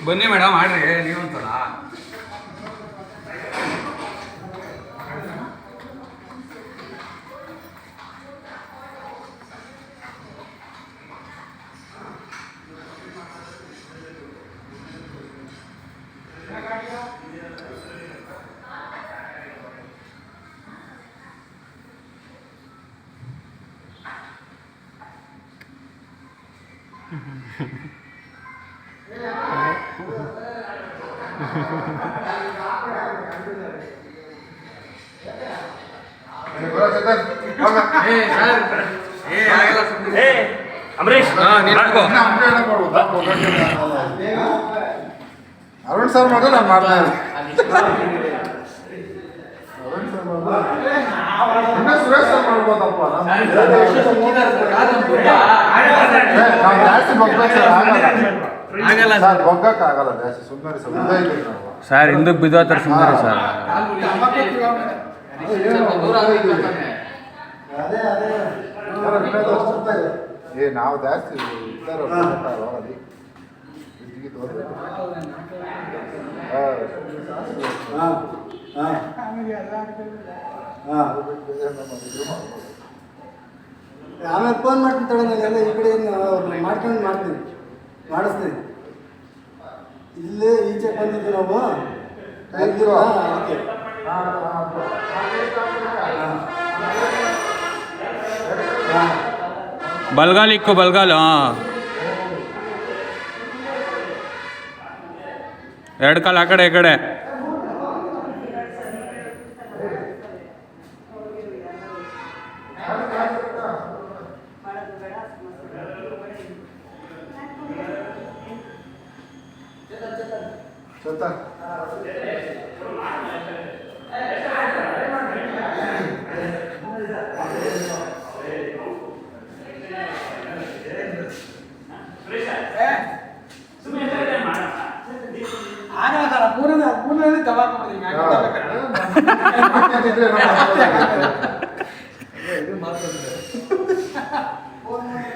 ಬನ್ನಿ madam ಆಡ್ರಿ ನೀವಂತಲ್ಲ. Arun sir ಮಾತ್ರ ನಾನು ಮಾಡ್ತಾ ಸುರೇಶ್ ಸರ್ ಮಾಡ್ಬೋದಪ್ಪ. ನಾವು ಜಾಸ್ತಿ ಬಗ್ಬೇಕು ಸರ್, ಆಗಲ್ಲ ಸರ್, ಬಗ್ಗಕ್ಕಾಗಲ್ಲ ಜಾಸ್ತಿ. ಸುಮ್ಮನೆ ಸರ್ ಹಿಂದಕ್ಕೆ ಬಿದ್ದೋತಾರೆ ಸುಮ್ಮನೆ ಸರ್. ನಾವು ಜಾಸ್ತಿ ಆಮೇಲೆ ಫೋನ್ ಮಾಡ್ತೀನಿ ತಡ, ನಾನೆಲ್ಲ ಈ ಕಡೆ ಮಾಡ್ಕೊಂಡು ಮಾಡಿಸ್ತೀನಿ. ಇಲ್ಲೇ ಈಚೆ ಬಂದಿದ್ದು ನಾವು ಅದಕ್ಕೆ ಬಲ್ಗಾಲ್ ಇಕ್ಕು ಬಲ್ಗಾಲ್. ಎರಡು ಕಾಲು ಆ ಕಡೆ ಈ ಕಡೆ.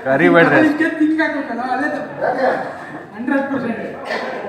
ಕರಿಬೇಡ್ರಿ 100%.